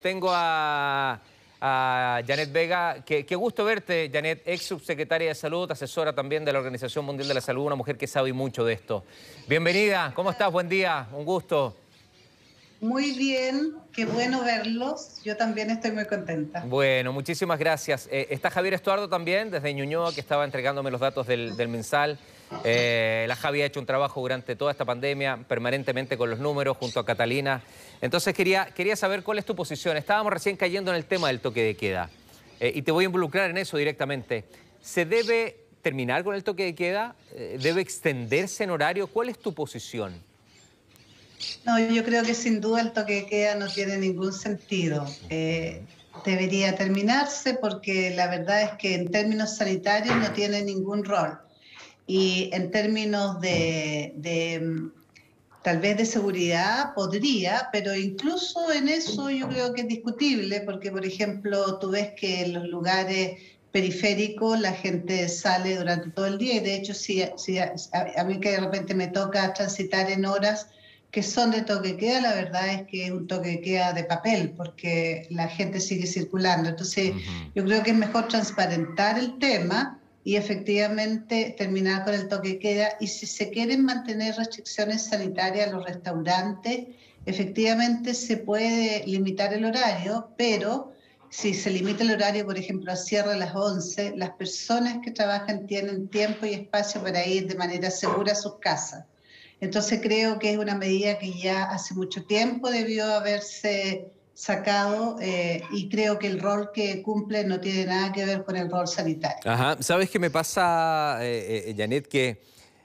Tengo a Janet Vega. Qué gusto verte, Janet, ex subsecretaria de Salud, asesora también de la Organización Mundial de la Salud, una mujer que sabe mucho de esto. Bienvenida, ¿cómo estás? Buen día, un gusto. Muy bien, qué bueno verlos. Yo también estoy muy contenta. Bueno, muchísimas gracias. Está Javier Estuardo también, desde Ñuñoa, que estaba entregándome los datos del mensal. La Javi ha hecho un trabajo durante toda esta pandemia, permanentemente con los números, junto a Catalina. Entonces quería saber cuál es tu posición. Estábamos recién cayendo en el tema del toque de queda. Y te voy a involucrar en eso directamente. ¿Se debe terminar con el toque de queda? ¿Debe extenderse en horario? ¿Cuál es tu posición? No, yo creo que sin duda el toque de queda no tiene ningún sentido. Debería terminarse porque la verdad es que en términos sanitarios no tiene ningún rol. Y en términos tal vez de seguridad podría, pero incluso en eso yo creo que es discutible porque, por ejemplo, tú ves que en los lugares periféricos la gente sale durante todo el día y de hecho si a mí que de repente me toca transitar en horas que son de toque de queda, la verdad es que es un toque de queda de papel, porque la gente sigue circulando. Entonces, yo creo que es mejor transparentar el tema y efectivamente terminar con el toque de queda. Y si se quieren mantener restricciones sanitarias a los restaurantes, efectivamente se puede limitar el horario, pero si se limita el horario, por ejemplo, a cierre a las 11, las personas que trabajan tienen tiempo y espacio para ir de manera segura a sus casas. Entonces creo que es una medida que ya hace mucho tiempo debió haberse sacado y creo que el rol que cumple no tiene nada que ver con el rol sanitario. Ajá. ¿Sabes qué me pasa, Janet? Que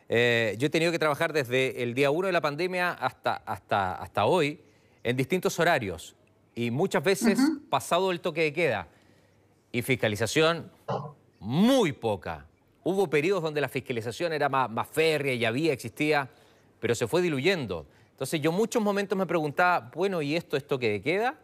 yo he tenido que trabajar desde el día 1 de la pandemia hasta hoy en distintos horarios y muchas veces pasado el toque de queda y fiscalización muy poca. Hubo periodos donde la fiscalización era más férrea y existía, pero se fue diluyendo. Entonces yo muchos momentos me preguntaba, bueno, ¿y esto es toque de queda?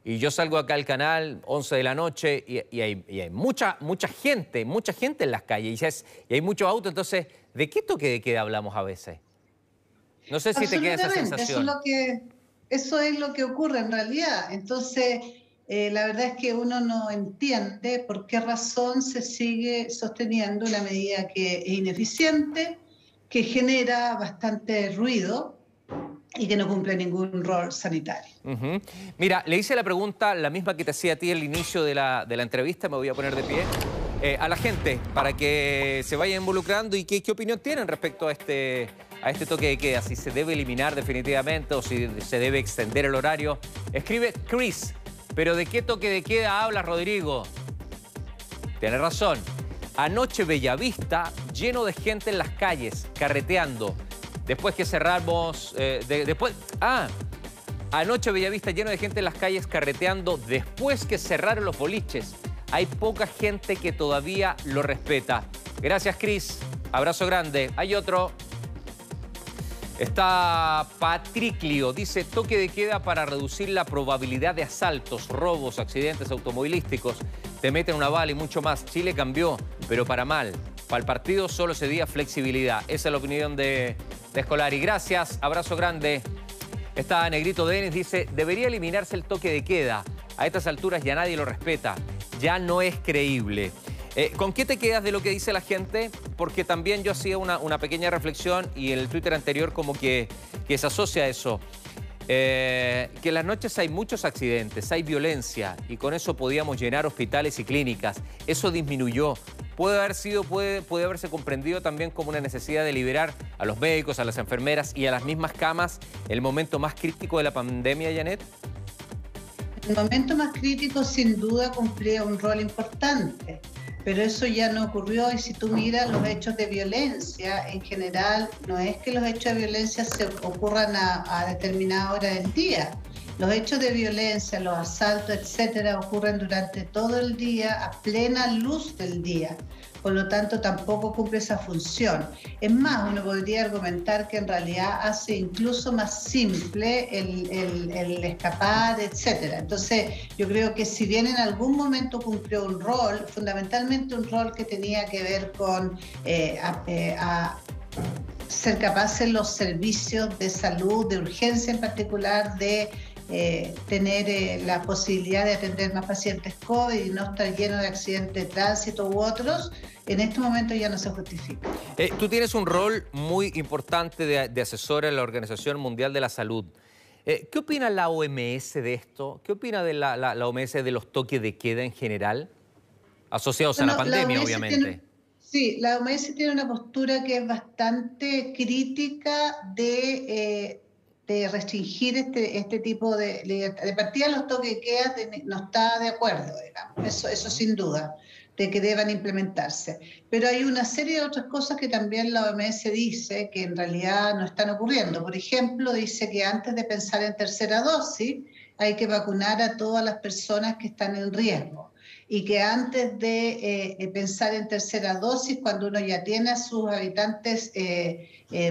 Y yo salgo acá al canal, 11 de la noche, y hay mucha gente en las calles, y hay mucho auto. Entonces, ¿de qué toque de queda hablamos a veces? No sé si te queda esa sensación. Eso es lo que ocurre en realidad. Entonces, la verdad es que uno no entiende por qué razón se sigue sosteniendo una medida que es ineficiente, que genera bastante ruido y que no cumple ningún rol sanitario. Mira, le hice la pregunta, la misma que te hacía a ti al inicio de la entrevista, me voy a poner de pie, a la gente para que se vaya involucrando y qué opinión tienen respecto a este toque de queda, si se debe eliminar definitivamente o si se debe extender el horario. Escribe Chris, pero ¿de qué toque de queda habla Rodrigo? Tiene razón. Anoche Bellavista, lleno de gente en las calles, carreteando. Después que cerramos... Anoche Bellavista, lleno de gente en las calles, carreteando. Después que cerraron los boliches, hay poca gente que todavía lo respeta. Gracias, Cris. Abrazo grande. Hay otro. Está Patriclio. Dice, toque de queda para reducir la probabilidad de asaltos, robos, accidentes automovilísticos. Te meten una bala y mucho más. Chile cambió, pero para mal. Para el partido solo se día flexibilidad. Esa es la opinión de Escolari. Gracias, abrazo grande. Está Negrito Denis, dice, debería eliminarse el toque de queda. A estas alturas ya nadie lo respeta. Ya no es creíble. ¿Con qué te quedas de lo que dice la gente? Porque también yo hacía una pequeña reflexión y en el Twitter anterior como que se asocia a eso. Que en las noches hay muchos accidentes, hay violencia y con eso podíamos llenar hospitales y clínicas. Eso disminuyó. Puede haberse comprendido también como una necesidad de liberar a los médicos, a las enfermeras y a las mismas camas en el momento más crítico de la pandemia, Janet. El momento más crítico sin duda cumplía un rol importante, pero eso ya no ocurrió y si tú miras los hechos de violencia en general, no es que los hechos de violencia se ocurran a determinada hora del día. Los hechos de violencia, los asaltos, etcétera, ocurren durante todo el día, a plena luz del día. Por lo tanto, tampoco cumple esa función. Es más, uno podría argumentar que en realidad hace incluso más simple el escapar, etcétera. Entonces, yo creo que si bien en algún momento cumplió un rol, fundamentalmente un rol que tenía que ver con ser capaces los servicios de salud, de urgencia en particular, de tener la posibilidad de atender más pacientes COVID y no estar lleno de accidentes de tránsito u otros, en este momento ya no se justifica. Tú tienes un rol muy importante de asesora en la Organización Mundial de la Salud. ¿Qué opina la OMS de esto? ¿Qué opina de la OMS de los toques de queda en general? Asociados a la pandemia, obviamente. Sí, la OMS tiene una postura que es bastante crítica de restringir este tipo de libertad. De partida, los toques de queda no está de acuerdo, digamos, eso sin duda, de que deban implementarse. Pero hay una serie de otras cosas que también la OMS dice que en realidad no están ocurriendo. Por ejemplo, dice que antes de pensar en tercera dosis, hay que vacunar a todas las personas que están en riesgo. Y que antes de pensar en tercera dosis, cuando uno ya tiene a sus habitantes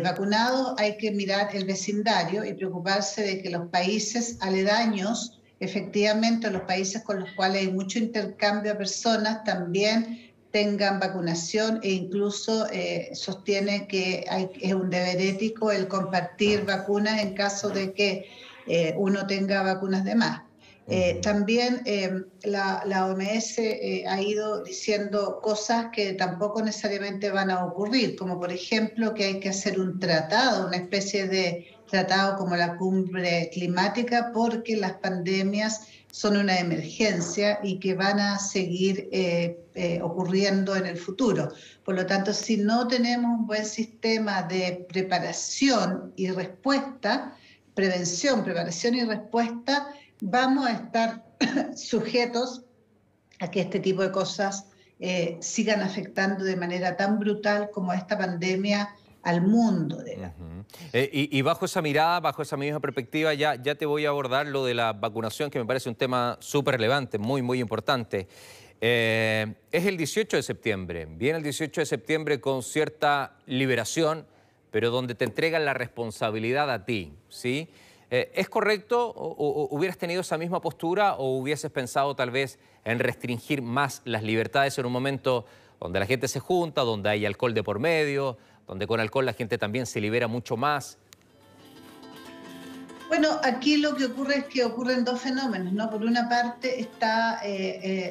vacunados, hay que mirar el vecindario y preocuparse de que los países aledaños, efectivamente los países con los cuales hay mucho intercambio de personas, también tengan vacunación e incluso sostiene que es un deber ético el compartir vacunas en caso de que uno tenga vacunas de más. También la OMS ha ido diciendo cosas que tampoco necesariamente van a ocurrir, como por ejemplo que hay que hacer un tratado, una especie de tratado como la cumbre climática, porque las pandemias son una emergencia y que van a seguir ocurriendo en el futuro. Por lo tanto, si no tenemos un buen sistema de preparación y respuesta, prevención, preparación y respuesta, vamos a estar sujetos a que este tipo de cosas sigan afectando de manera tan brutal como esta pandemia al mundo. Y bajo esa mirada, bajo esa misma perspectiva, ya te voy a abordar lo de la vacunación, que me parece un tema súper relevante, muy, muy importante. Es el 18 de septiembre, viene el 18 de septiembre con cierta liberación, pero donde te entregan la responsabilidad a ti, ¿sí? ¿Es correcto o hubieras tenido esa misma postura o hubieses pensado tal vez en restringir más las libertades en un momento donde la gente se junta, donde hay alcohol de por medio, donde con alcohol la gente también se libera mucho más? Bueno, aquí lo que ocurre es que ocurren dos fenómenos, ¿no? Por una parte está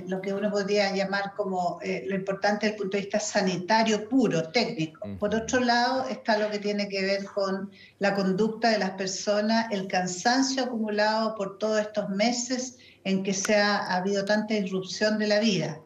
lo que uno podría llamar como lo importante desde el punto de vista sanitario puro, técnico. Por otro lado está lo que tiene que ver con la conducta de las personas, el cansancio acumulado por todos estos meses en que ha habido tanta irrupción de la vida.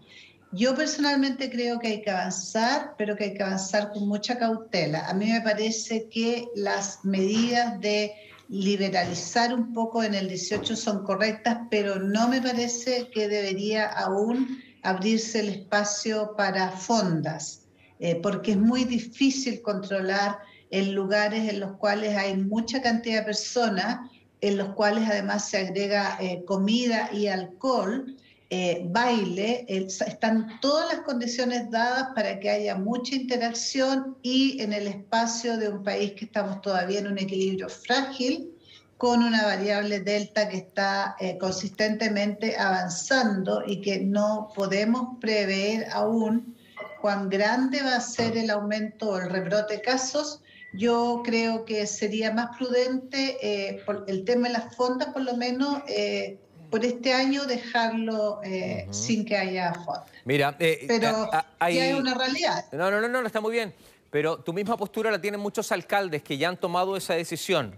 Yo personalmente creo que hay que avanzar, pero que hay que avanzar con mucha cautela. A mí me parece que las medidas de liberalizar un poco en el 18 son correctas, pero no me parece que debería aún abrirse el espacio para fondas, porque es muy difícil controlar en lugares en los cuales hay mucha cantidad de personas, en los cuales además se agrega comida y alcohol, baile, están todas las condiciones dadas para que haya mucha interacción y en el espacio de un país que estamos todavía en un equilibrio frágil, con una variable delta que está consistentemente avanzando y que no podemos prever aún cuán grande va a ser el aumento o el rebrote de casos. Yo creo que sería más prudente por el tema de las fondas, por lo menos, por este año dejarlo sin que haya fondos. Mira, pero ya es una realidad. No, está muy bien. Pero tu misma postura la tienen muchos alcaldes que ya han tomado esa decisión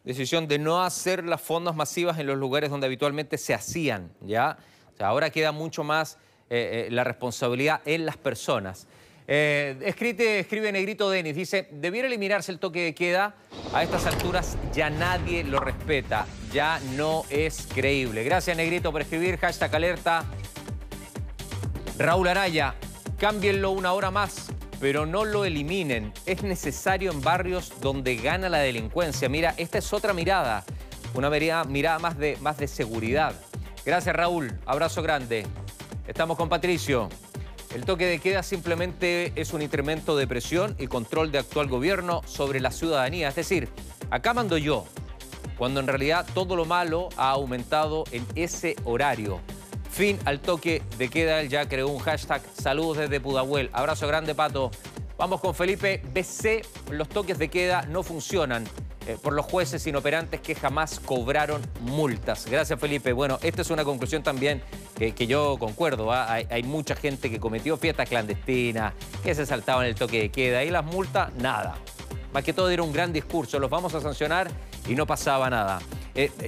de no hacer las fondas masivas en los lugares donde habitualmente se hacían, ¿ya? O sea, ahora queda mucho más la responsabilidad en las personas. Escribe Negrito Denis, dice, debiera eliminarse el toque de queda. A estas alturas ya nadie lo respeta, ya no es creíble. Gracias, Negrito, por escribir, #alerta. Raúl Araya, cámbienlo una hora más, pero no lo eliminen. Es necesario en barrios donde gana la delincuencia. Mira, esta es otra mirada, una mirada más de seguridad. Gracias, Raúl, abrazo grande. Estamos con Patricio. El toque de queda simplemente es un instrumento de presión y control de actual gobierno sobre la ciudadanía. Es decir, acá mando yo, cuando en realidad todo lo malo ha aumentado en ese horario. Fin al toque de queda. Él ya creó un hashtag. Saludos desde Pudahuel. Abrazo grande, Pato. Vamos con Felipe BC. Los toques de queda no funcionan. por los jueces inoperantes que jamás cobraron multas. Gracias, Felipe. Bueno, esta es una conclusión también que yo concuerdo, ¿ah? Hay mucha gente que cometió fiestas clandestinas, que se saltaban el toque de queda y las multas, nada. Más que todo era un gran discurso, los vamos a sancionar y no pasaba nada.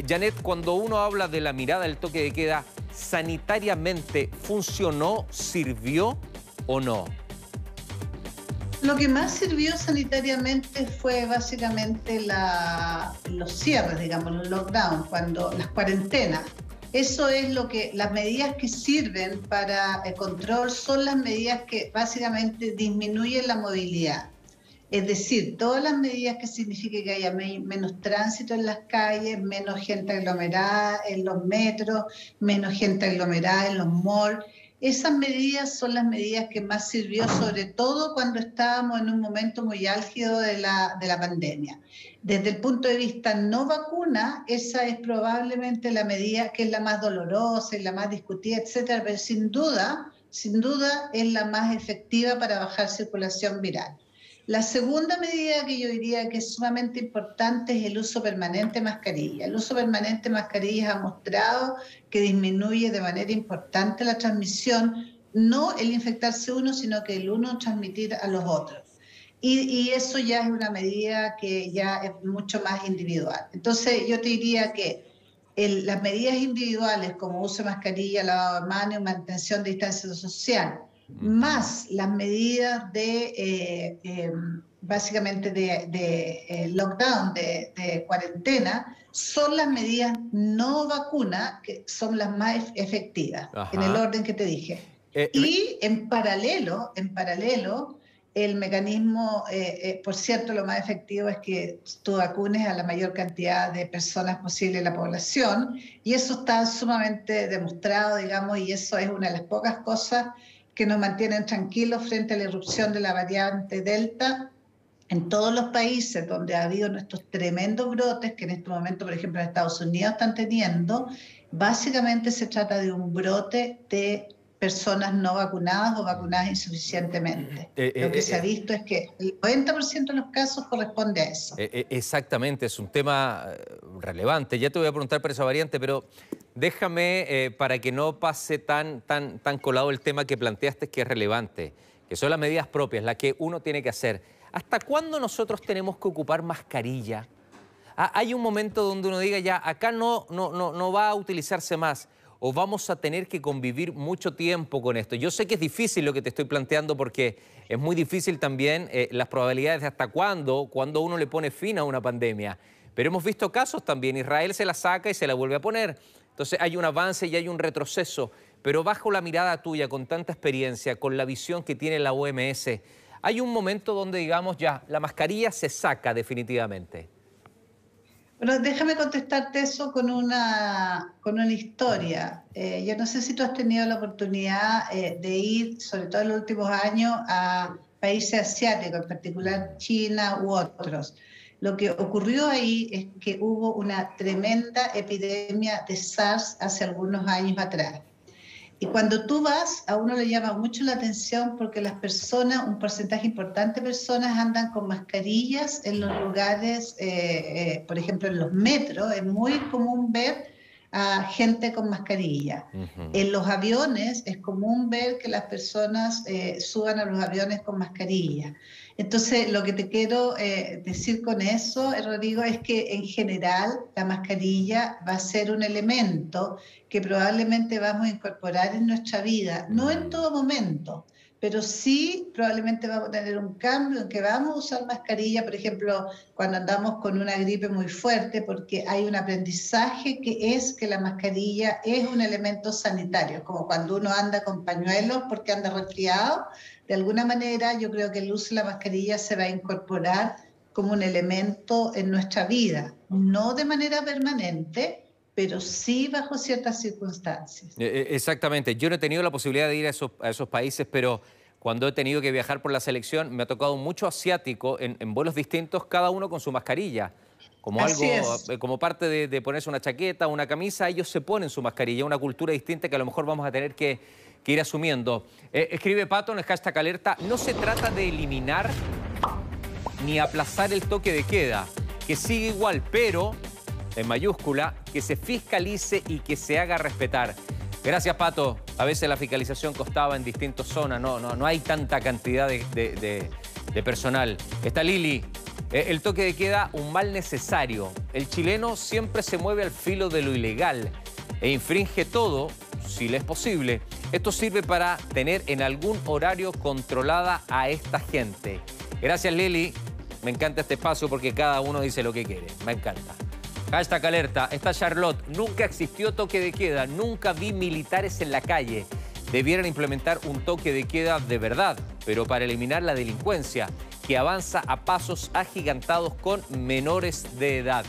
Janet, cuando uno habla de la mirada del toque de queda, ¿sanitariamente funcionó, sirvió o no? Lo que más sirvió sanitariamente fue básicamente los cierres, digamos, los lockdowns, las cuarentenas. Eso es las medidas que sirven para el control son las medidas que básicamente disminuyen la movilidad. Es decir, todas las medidas que signifiquen que haya menos tránsito en las calles, menos gente aglomerada en los metros, menos gente aglomerada en los malls. Esas medidas son las medidas que más sirvió, sobre todo cuando estábamos en un momento muy álgido de la pandemia. Desde el punto de vista no vacuna, esa es probablemente la medida que es la más dolorosa y la más discutida, etcétera, pero sin duda es la más efectiva para bajar circulación viral. La segunda medida que yo diría que es sumamente importante es el uso permanente de mascarilla. El uso permanente de mascarillas ha mostrado que disminuye de manera importante la transmisión, no el infectarse uno, sino que el uno transmitir a los otros. Y eso ya es una medida que ya es mucho más individual. Entonces yo te diría que las medidas individuales como uso de mascarilla, lavado de manos, mantención de distancia social, más las medidas básicamente de lockdown, de cuarentena, son las medidas no vacunas que son las más efectivas. Ajá. En el orden que te dije. Y en paralelo, el mecanismo, por cierto, lo más efectivo es que tú vacunes a la mayor cantidad de personas posible en la población, y eso está sumamente demostrado, digamos, y eso es una de las pocas cosas que nos mantienen tranquilos frente a la irrupción de la variante Delta en todos los países donde ha habido nuestros tremendos brotes que en este momento, por ejemplo, en Estados Unidos están teniendo. Básicamente se trata de un brote de personas no vacunadas o vacunadas insuficientemente. Lo que se ha visto es que el 90% de los casos corresponde a eso. Exactamente, es un tema relevante. Ya te voy a preguntar por esa variante, pero déjame, para que no pase tan colado el tema que planteaste, que es relevante, que son las medidas propias, las que uno tiene que hacer. ¿Hasta cuándo nosotros tenemos que ocupar mascarilla? ¿Hay un momento donde uno diga ya, acá no va a utilizarse más, o vamos a tener que convivir mucho tiempo con esto? Yo sé que es difícil lo que te estoy planteando, porque es muy difícil también las probabilidades de hasta cuándo uno le pone fin a una pandemia. Pero hemos visto casos también, Israel se la saca y se la vuelve a poner. Entonces hay un avance y hay un retroceso, pero bajo la mirada tuya, con tanta experiencia, con la visión que tiene la OMS, ¿hay un momento donde digamos ya, la mascarilla se saca definitivamente? Bueno, déjame contestarte eso con una historia. Yo no sé si tú has tenido la oportunidad de ir, sobre todo en los últimos años, a países asiáticos, en particular China u otros. Lo que ocurrió ahí es que hubo una tremenda epidemia de SARS hace algunos años atrás. Y cuando tú vas, a uno le llama mucho la atención porque las personas, un porcentaje importante de personas andan con mascarillas en los lugares, por ejemplo en los metros, es muy común ver a gente con mascarilla. En los aviones es común ver que las personas suban a los aviones con mascarilla. Entonces, lo que te quiero decir con eso, Rodrigo, es que en general la mascarilla va a ser un elemento que probablemente vamos a incorporar en nuestra vida, no en todo momento, pero sí probablemente vamos a tener un cambio en que vamos a usar mascarilla, por ejemplo, cuando andamos con una gripe muy fuerte, porque hay un aprendizaje que es que la mascarilla es un elemento sanitario, como cuando uno anda con pañuelos porque anda resfriado. De alguna manera yo creo que el uso de la mascarilla se va a incorporar como un elemento en nuestra vida, no de manera permanente, pero sí bajo ciertas circunstancias. Exactamente. Yo no he tenido la posibilidad de ir a esos países, pero cuando he tenido que viajar por la selección, me ha tocado mucho asiático en vuelos distintos, cada uno con su mascarilla. Como como parte de ponerse una chaqueta, una camisa, ellos se ponen su mascarilla, una cultura distinta que a lo mejor vamos a tener que ir asumiendo. Escribe Pato en el hashtag alerta, no se trata de eliminar ni aplazar el toque de queda, que siga igual, pero, en mayúscula, que se fiscalice y que se haga respetar. Gracias, Pato. A veces la fiscalización costaba en distintas zonas, no hay tanta cantidad de personal. Está Lili. El toque de queda, un mal necesario. El chileno siempre se mueve al filo de lo ilegal e infringe todo, si le es posible. Esto sirve para tener en algún horario controlada a esta gente. Gracias, Lili. Me encanta este espacio porque cada uno dice lo que quiere. Me encanta. Hashtag alerta. Está Charlotte. Nunca existió toque de queda. Nunca vi militares en la calle. Debieran implementar un toque de queda de verdad, pero para eliminar la delincuencia que avanza a pasos agigantados con menores de edad.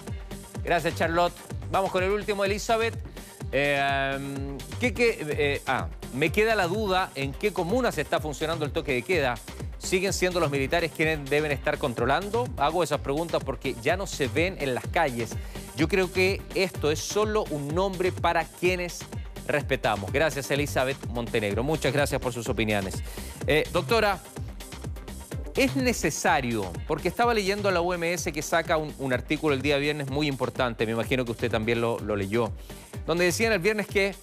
Gracias, Charlotte. Vamos con el último, Elizabeth. Me queda la duda en qué comunas está funcionando el toque de queda. ¿Siguen siendo los militares quienes deben estar controlando? Hago esas preguntas porque ya no se ven en las calles. Yo creo que esto es solo un nombre para quienes respetamos. Gracias, Elizabeth Montenegro. Muchas gracias por sus opiniones. Doctora, es necesario, porque estaba leyendo a la OMS que saca un artículo el día viernes muy importante, me imagino que usted también lo leyó, donde decían el viernes que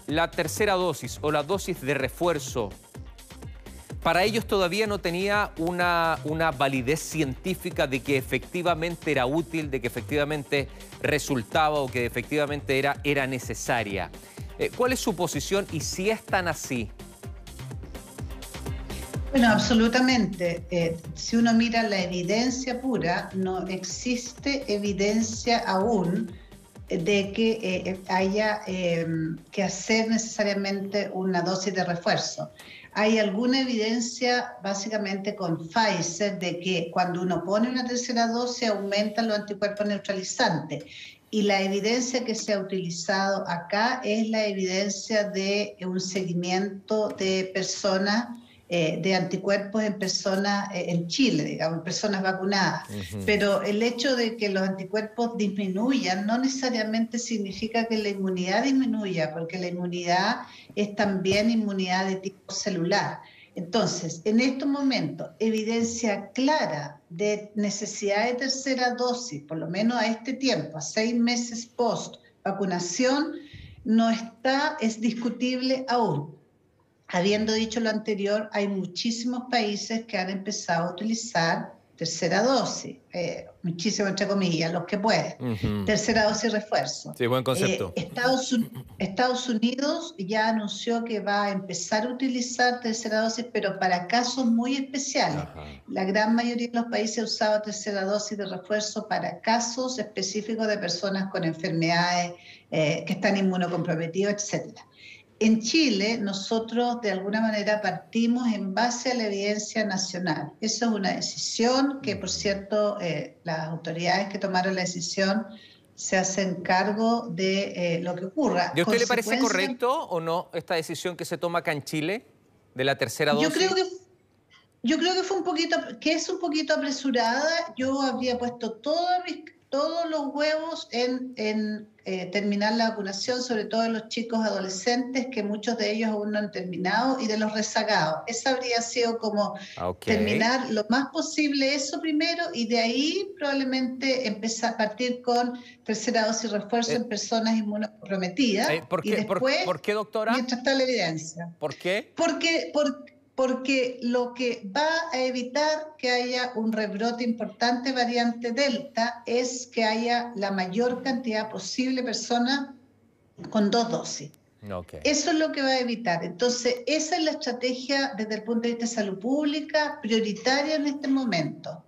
la tercera dosis o la dosis de refuerzo para ellos todavía no tenía una validez científica de que efectivamente era útil, de que efectivamente resultaba o que efectivamente era necesaria. ¿Cuál es su posición y si es tan así? Bueno, absolutamente. Si uno mira la evidencia pura, no existe evidencia aún de que haya que hacer necesariamente una dosis de refuerzo. Hay alguna evidencia, básicamente con Pfizer, de que cuando uno pone una tercera dosis aumentan los anticuerpos neutralizantes. Y la evidencia que se ha utilizado acá es la evidencia de un seguimiento de personas, de anticuerpos en personas en Chile, digamos, en personas vacunadas. Pero el hecho de que los anticuerpos disminuyan no necesariamente significa que la inmunidad disminuya, porque la inmunidad es también inmunidad de tipo celular. Entonces, en estos momentos, evidencia clara de necesidad de tercera dosis, por lo menos a este tiempo, a 6 meses post vacunación, no está, es discutible aún. Habiendo dicho lo anterior, hay muchísimos países que han empezado a utilizar tercera dosis, muchísimo entre comillas, los que pueden, tercera dosis refuerzo. Sí, buen concepto. Estados Unidos ya anunció que va a empezar a utilizar tercera dosis, pero para casos muy especiales. La gran mayoría de los países ha usado tercera dosis de refuerzo para casos específicos de personas con enfermedades que están inmunocomprometidas, etcétera. En Chile, nosotros de alguna manera partimos en base a la evidencia nacional. Eso es una decisión que, por cierto, las autoridades que tomaron la decisión se hacen cargo de lo que ocurra. ¿Y a usted le parece correcto o no esta decisión que se toma acá en Chile de la tercera dosis? Yo creo que fue es un poquito apresurada. Yo habría puesto todos los huevos en terminar la vacunación, sobre todo de los chicos adolescentes, que muchos de ellos aún no han terminado, y de los rezagados. Esa habría sido como terminar lo más posible eso primero, y de ahí probablemente empezar a partir con tercera dosis refuerzo en personas inmunocomprometidas. ¿Por qué, doctora? Mientras está la evidencia. ¿Por qué? Porque lo que va a evitar que haya un rebrote importante variante Delta es que haya la mayor cantidad posible de personas con 2 dosis. Eso es lo que va a evitar. Entonces, esa es la estrategia desde el punto de vista de salud pública prioritaria en este momento.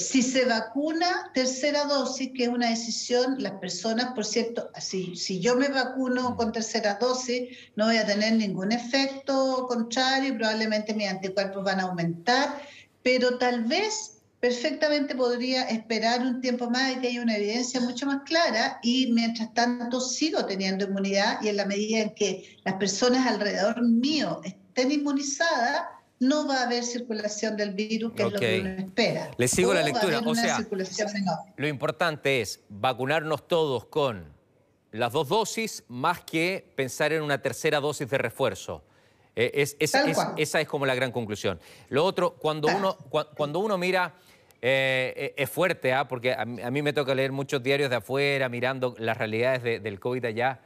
Si se vacuna tercera dosis, que es una decisión, las personas, por cierto, si yo me vacuno con tercera dosis, no voy a tener ningún efecto contrario, probablemente mis anticuerpos van a aumentar, pero tal vez perfectamente podría esperar un tiempo más y que haya una evidencia mucho más clara, y mientras tanto sigo teniendo inmunidad, y en la medida en que las personas alrededor mío estén inmunizadas, no va a haber circulación del virus, que es lo que uno espera. Le sigo la lectura. Va a haber una sea, circulación menor. Lo importante es vacunarnos todos con las 2 dosis más que pensar en una tercera dosis de refuerzo. Esa es como la gran conclusión. Lo otro, cuando uno mira Es fuerte, porque a mí me toca leer muchos diarios de afuera, mirando las realidades del COVID allá.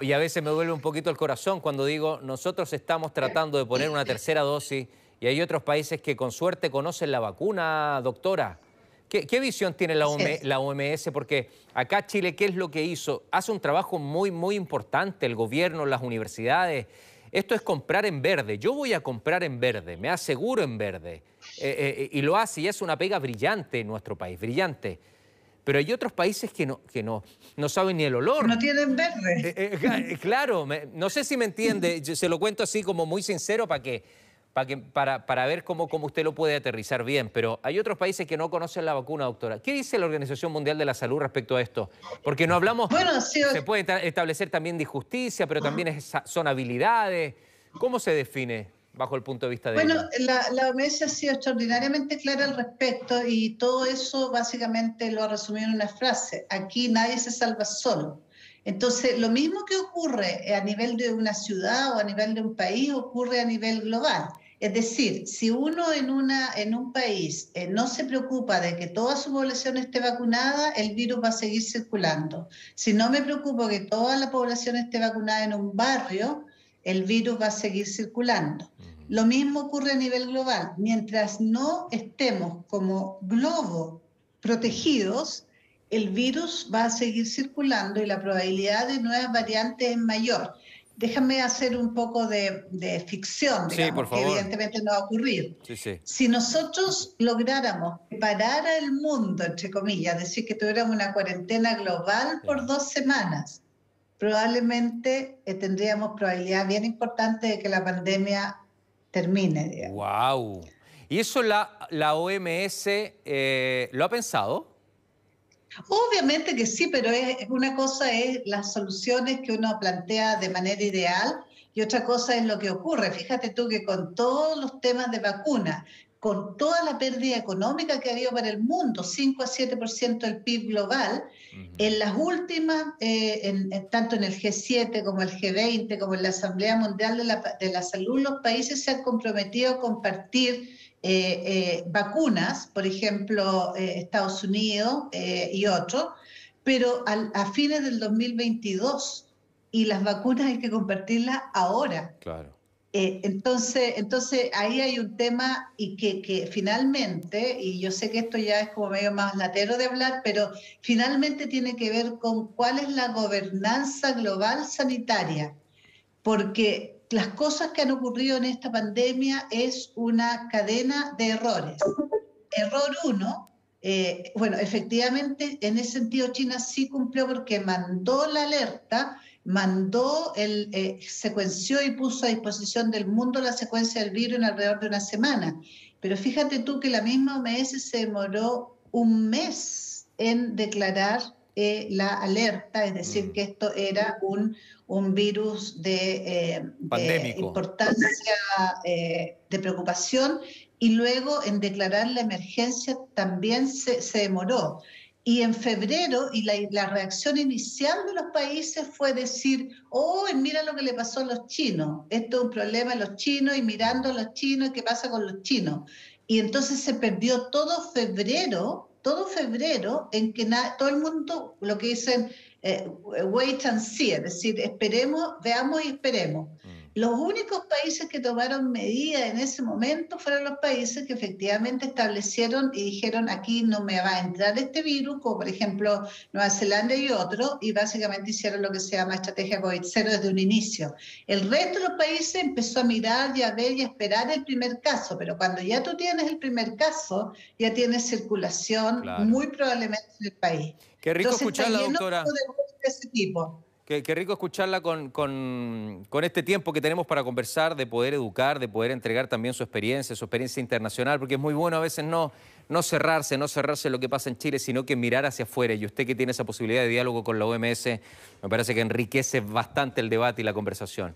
Y a veces me duele un poquito el corazón cuando digo, nosotros estamos tratando de poner una tercera dosis y hay otros países que con suerte conocen la vacuna, doctora. ¿Qué visión tiene la OMS? Porque acá Chile, ¿qué es lo que hizo? Hace un trabajo muy, muy importante, el gobierno, las universidades. Esto es comprar en verde. Yo voy a comprar en verde, me aseguro en verde. Y lo hace y es una pega brillante en nuestro país, brillante. Pero hay otros países que no saben ni el olor. No tienen verde. Claro, no sé si me entiende, se lo cuento así como muy sincero para ver cómo usted lo puede aterrizar bien, pero hay otros países que no conocen la vacuna, doctora. ¿Qué dice la Organización Mundial de la Salud respecto a esto? Porque no hablamos, bueno, sí, se puede establecer también de injusticia, pero también son habilidades. ¿Cómo se define bajo el punto de vista de Bueno, ellos? la OMS ha sido extraordinariamente clara al respecto y todo eso básicamente lo ha resumido en una frase: aquí nadie se salva solo. Entonces, lo mismo que ocurre a nivel de una ciudad o a nivel de un país ocurre a nivel global. Es decir, si uno en un país no se preocupa de que toda su población esté vacunada, el virus va a seguir circulando. Si no me preocupo que toda la población esté vacunada en un barrio, el virus va a seguir circulando. Lo mismo ocurre a nivel global. Mientras no estemos como globo protegidos, el virus va a seguir circulando y la probabilidad de nuevas variantes es mayor. Déjame hacer un poco de ficción, digamos, Sí, por favor. que evidentemente no va a ocurrir. Sí. Si nosotros lográramos parar al mundo, entre comillas, decir que tuviéramos una cuarentena global por 2 semanas, probablemente tendríamos probabilidad bien importante de que la pandemia termine, digamos. ¡Wow! ¿Y eso la OMS lo ha pensado? Obviamente que sí, pero una cosa es las soluciones que uno plantea de manera ideal y otra cosa es lo que ocurre. Fíjate tú que con todos los temas de vacuna, con toda la pérdida económica que ha habido para el mundo, 5 a 7% del PIB global, en las últimas, tanto en el G7 como el G20, como en la Asamblea Mundial de la Salud, los países se han comprometido a compartir vacunas, por ejemplo, Estados Unidos y otros, pero a fines del 2022, y las vacunas hay que compartirlas ahora. Claro. Entonces ahí hay un tema y que finalmente, y yo sé que esto ya es como medio más latero de hablar, pero finalmente tiene que ver con cuál es la gobernanza global sanitaria, porque las cosas que han ocurrido en esta pandemia es una cadena de errores. Error 1, bueno, efectivamente, en ese sentido China sí cumplió porque mandó la alerta, secuenció y puso a disposición del mundo la secuencia del virus en alrededor de una semana. Pero fíjate tú que la misma OMS se demoró un mes en declarar la alerta, es decir, que esto era un virus de importancia, de preocupación, y luego en declarar la emergencia también se demoró. Y en febrero, y la reacción inicial de los países fue decir, oh, mira lo que le pasó a los chinos, esto es un problema a los chinos, y mirando a los chinos, ¿qué pasa con los chinos? Y entonces se perdió todo febrero en que todo el mundo, lo que dicen, wait and see, es decir, esperemos, veamos y esperemos. Los únicos países que tomaron medidas en ese momento fueron los países que efectivamente establecieron y dijeron, aquí no me va a entrar este virus, como por ejemplo Nueva Zelanda y otros, y básicamente hicieron lo que se llama estrategia COVID-0 desde un inicio. El resto de los países empezó a mirar y a ver y a esperar el primer caso, pero cuando ya tú tienes el primer caso, ya tienes circulación, claro, muy probablemente en el país. Qué rico escucharla, doctora. De ese tipo. Qué rico escucharla con este tiempo que tenemos para conversar, de poder educar, de poder entregar también su experiencia internacional, porque es muy bueno a veces no cerrarse en lo que pasa en Chile, sino que mirar hacia afuera. Y usted que tiene esa posibilidad de diálogo con la OMS, me parece que enriquece bastante el debate y la conversación.